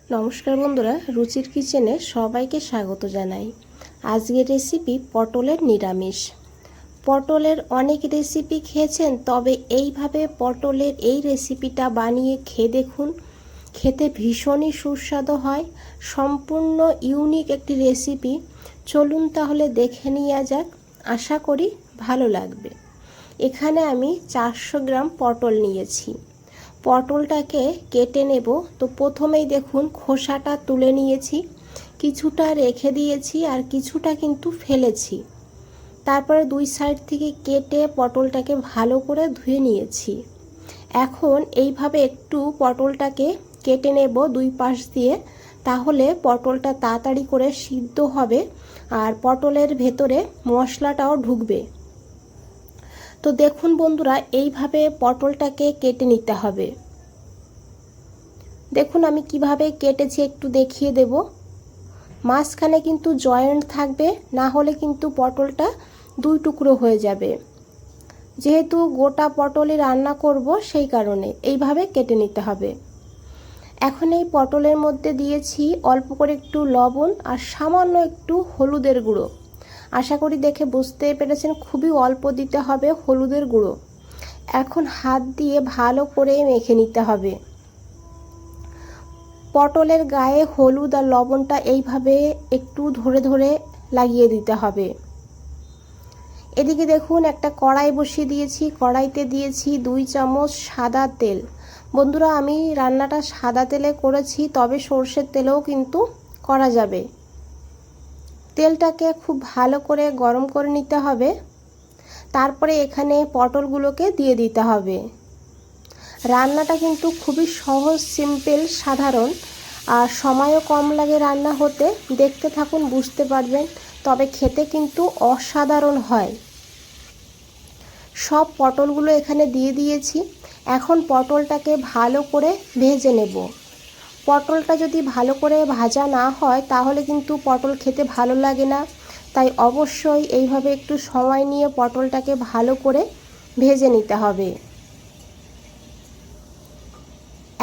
নমস্কার বন্ধুরা, রুচির কিচেনে সবাইকে স্বাগত জানাই। আজকের রেসিপি পটলের নিরামিষ। পটলের অনেক রেসিপি খেয়েছেন, তবে এইভাবে পটলের এই রেসিপিটা বানিয়ে খেয়ে দেখুন, খেতে ভীষণই সুস্বাদু হয়। সম্পূর্ণ ইউনিক একটি রেসিপি। চলুন তাহলে দেখে নেওয়া যাক, আশা করি ভালো লাগবে। এখানে আমি 400 গ্রাম পটল নিয়েছি। পটলটাকে কেটে নেব। তো প্রথমেই দেখুন খোসাটা তুলে নিয়েছি, কিছুটা রেখে দিয়েছি আর কিছুটা কিন্তু ফেলেছি। তারপরে দুই সাইড থেকে কেটে পটলটাকে ভালো করে ধুয়ে নিয়েছি। এখন এইভাবে একটু পটলটাকে কেটে নেব দুই পাশ দিয়ে, তাহলে পটলটা তাড়াতাড়ি করে সিদ্ধ হবে আর পটলের ভেতরে মশলাটাও ঢুকবে। তো দেখুন বন্ধুরা, এইভাবে পটলটাকে কেটে নিতে হবে। দেখুন আমি কিভাবে কেটেছি একটু দেখিয়ে দেব। মাঝখানে কিন্তু জয়েন্ট থাকবে, না হলে কিন্তু পটলটা দুই টুকরো হয়ে যাবে। যেহেতু গোটা পটলই রান্না করব, সেই কারণে এইভাবে কেটে নিতে হবে। এখন এই পটলের মধ্যে দিয়েছি অল্প করে একটু লবণ আর সামান্য একটু হলুদের গুঁড়ো। আশা করি দেখে বুঝতে পেরেছেন, খুবই অল্প দিতে হবে হলুদের গুঁড়ো। এখন হাত দিয়ে ভালো করে মেখে নিতে হবে। পটলের গায়ে হলুদ আর লবণটা এইভাবে একটু ধরে ধরে লাগিয়ে দিতে হবে। এদিকে দেখুন একটা কড়াই বসিয়ে দিয়েছি, কড়াইতে দিয়েছি 2 চামচ সাদা তেল। বন্ধুরা, আমি রান্নাটা সাদা তেলে করেছি, তবে সর্ষের তেলেও কিন্তু করা যাবে। তেলটাকে খুব ভালো করে গরম করে নিতে হবে। তারপরে এখানে পটলগুলোকে দিয়ে দিতে হবে। রান্নাটা কিন্তু খুবই সহজ, সিম্পল, সাধারণ, আর সময়ও কম লাগে রান্না হতে। দেখতে থাকুন, বুঝতে পারবেন, তবে খেতে কিন্তু অসাধারণ হয়। সব পটলগুলো এখানে দিয়ে দিয়েছি। এখন পটলটাকে ভালো করে ভেজে নেব। পটলটা যদি ভালো করে ভাজা না হয় তাহলে কিন্তু পটল খেতে ভালো লাগে না, তাই অবশ্যই এইভাবে একটু সময় নিয়ে পটলটাকে ভালো করে ভেজে নিতে হবে।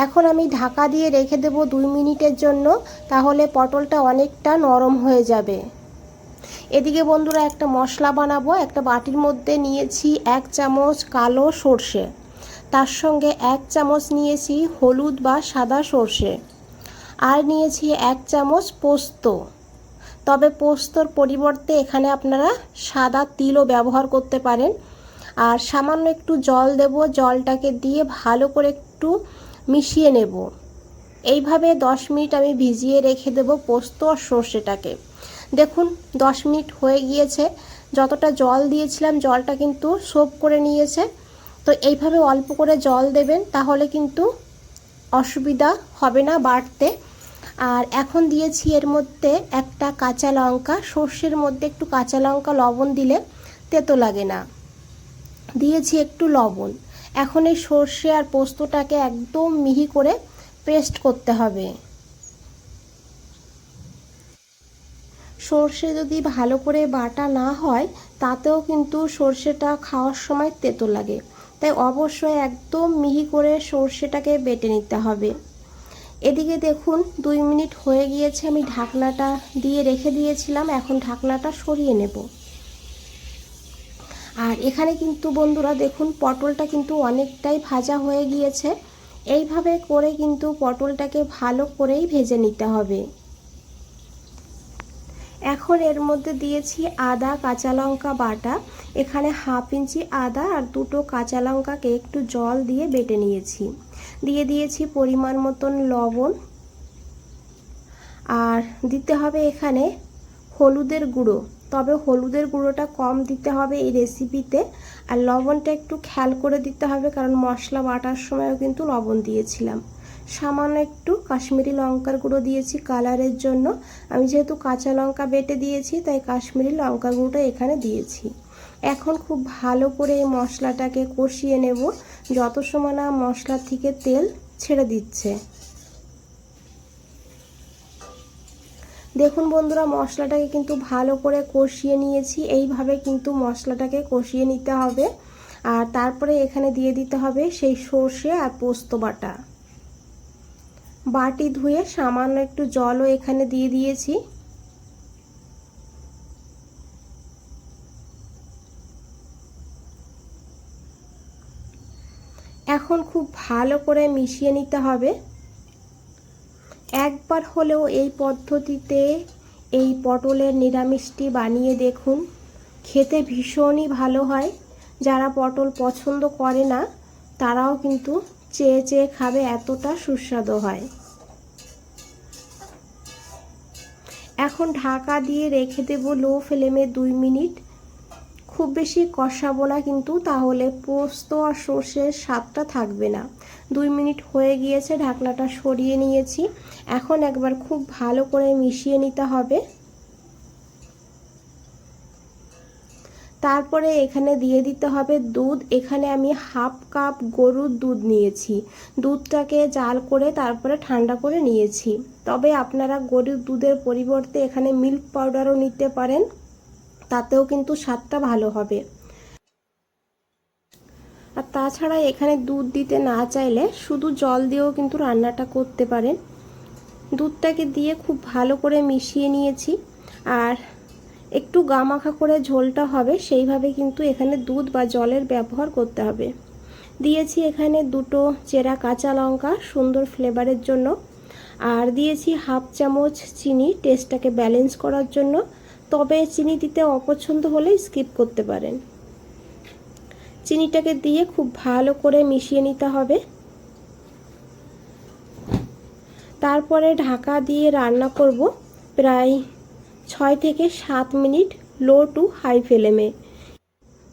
এখন আমি ঢাকা দিয়ে রেখে দেব 2 মিনিটের জন্য, তাহলে পটলটা অনেকটা নরম হয়ে যাবে। এদিকে বন্ধুরা একটা মশলা বানাবো। একটা বাটির মধ্যে নিয়েছি 1 চামচ কালো সর্ষে, তার সঙ্গে 1 চামচ নিয়েছি হলুদ বা সাদা সর্ষে, আর নিয়েছি 1 চামচ পোস্ত। তবে পোস্তর পরিবর্তে এখানে আপনারা সাদা তিলও ব্যবহার করতে পারেন। আর সামান্য একটু জল দেব, জলটাকে দিয়ে ভালো করে একটু মিশিয়ে নেব। এইভাবে 10 মিনিট আমি ভিজিয়ে রেখে দেব পোস্ত আর সর্ষেটাকে। দেখুন 10 মিনিট হয়ে গিয়েছে। যতটা জল দিয়েছিলাম জলটা কিন্তু সোপ করে নিয়েছে। তো এইভাবে অল্প করে জল দেবেন, তাহলে কিন্তু অসুবিধা হবে না বাটতে। আর এখন দিয়েছি এর মধ্যে একটা কাঁচা লঙ্কা। সর্ষের মধ্যে একটু কাঁচা লঙ্কা লবণ দিলে তেতো লাগে না। দিয়েছি একটু লবণ। এখন এই সর্ষে আর পোস্তটাকে একদম মিহি করে পেস্ট করতে হবে। সর্ষে যদি ভালো করে বাটা না হয় তাতেও কিন্তু সর্ষেটা খাওয়ার সময় তেতো লাগে, তাই অবশ্যই একদম মিহি করে সর্ষেটাকে বেটে নিতে হবে। এদিকে দেখুন 2 মিনিট হয়ে গিয়েছে, আমি ঢাকনাটা দিয়ে রেখে দিয়েছিলাম। এখন ঢাকনাটা সরিয়ে নেব। আর এখানে কিন্তু বন্ধুরা দেখুন পটলটা কিন্তু অনেকটাই ভাজা হয়ে গিয়েছে। এইভাবে করে কিন্তু পটলটাকে ভালো করেই ভেজে নিতে হবে। এখন এর মধ্যে দিয়েছি আদা কাঁচা লঙ্কা বাটা। এখানে 1/2 ইঞ্চি আদা আর 2টো কাঁচা লঙ্কাকে একটু জল দিয়ে বেটে নিয়েছি। দিয়ে দিয়েছি পরিমাণ মতন লবণ, আর দিতে হবে এখানে হলুদের গুঁড়ো। তবে হলুদের গুঁড়োটা কম দিতে হবে এই রেসিপিতে, আর লবণটা একটু খেয়াল করে দিতে হবে, কারণ মশলা বাটার সময়ও কিন্তু লবণ দিয়েছিলাম। সামান্য একটু কাশ্মীরি লঙ্কার গুঁড়ো দিয়েছি কালারের জন্য। আমি যেহেতু কাঁচা লঙ্কা বেটে দিয়েছি, তাই কাশ্মীরি লঙ্কার গুঁড়োটা এখানে দিয়েছি। এখন খুব ভালো করে এই মশলাটাকে কষিয়ে নেব যত সময় না মশলা থেকে তেল ছেড়ে দিচ্ছে। দেখুন বন্ধুরা, মশলাটাকে কিন্তু ভালো করে কষিয়ে নিয়েছি। এইভাবে কিন্তু মশলাটাকে কষিয়ে নিতে হবে। আর তারপরে এখানে দিয়ে দিতে হবে সেই সর্ষে আর পোস্ত বাটা। বাটি ধুয়ে সামান্য একটু জলও এখানে দিয়ে দিয়েছি। এখন খুব ভালো করে মিশিয়ে নিতে হবে। একবার হলেও এই পদ্ধতিতে এই পটলের নিরামিষটি বানিয়ে দেখুন, খেতে ভীষণই ভালো হয়। যারা পটল পছন্দ করে না তারাও কিন্তু চেয়ে চেয়ে খাবে, এতটা সুস্বাদু হয়। এখন ঢাকা দিয়ে রেখে দেব লো ফ্লেমে 2 মিনিট। খুব বেশি কষাবো না কিন্তু, তাহলে পোস্ত আর সর্ষের স্বাদটা থাকবে না। 2 মিনিট হয়ে গিয়েছে, ঢাকনাটা সরিয়ে নিয়েছি। এখন একবার খুব ভালো করে মিশিয়ে নিতে হবে। তারপরে এখানে দিয়ে দিতে হবে দুধ। এখানে আমি হাফ কাপ গরুর দুধ নিয়েছি। দুধটাকে জাল করে তারপরে ঠান্ডা করে নিয়েছি। তবে আপনারা গরুর দুধের পরিবর্তে এখানে মিল্ক পাউডারও নিতে পারেন, তাতেও কিন্তু স্বাদটা ভালো হবে। আর তাছাড়া এখানে দুধ দিতে না চাইলে শুধু জল দিয়েও কিন্তু রান্নাটা করতে পারেন। দুধটাকে দিয়ে খুব ভালো করে মিশিয়ে নিয়েছি। আর একটু গামাখা করে ঝোলটা হবে সেইভাবে কিন্তু এখানে দুধ বা জলের ব্যবহার করতে হবে। দিয়েছি এখানে 2টো চেরা কাঁচা লঙ্কা সুন্দর ফ্লেভারের জন্য, আর দিয়েছি হাফ চামচ চিনি টেস্টটাকে ব্যালেন্স করার জন্য। তবে চিনি দিতে অপছন্দ হলে স্কিপ করতে পারেন। চিনিটাকে দিয়ে খুব ভালো করে মিশিয়ে নিতে হবে। তারপরে ঢাকা দিয়ে রান্না করব প্রায় 6 থেকে 7 মিনিট লো টু হাই ফ্লেমে।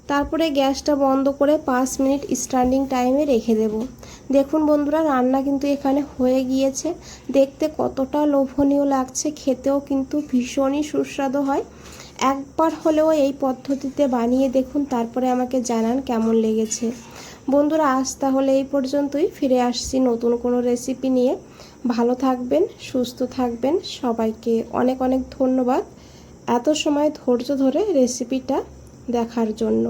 তারপরে গ্যাসটা বন্ধ করে 5 মিনিট স্ট্যান্ডিং টাইমে রেখে দেব। দেখুন বন্ধুরা, রান্না কিন্তু এখানে হয়ে গিয়েছে। দেখতে কতটা লোভনীয় লাগছে, খেতেও কিন্তু ভীষণই সুস্বাদু হয়। একবার হলেও এই পদ্ধতিতে বানিয়ে দেখুন, তারপরে আমাকে জানান কেমন লেগেছে। বন্ধুরা, আজ তাহলে এই পর্যন্তই। ফিরে আসছি নতুন কোনো রেসিপি নিয়ে। ভালো থাকবেন, সুস্থ থাকবেন। সবাইকে অনেক অনেক ধন্যবাদ এত সময় ধৈর্য ধরে রেসিপিটা দেখার জন্য।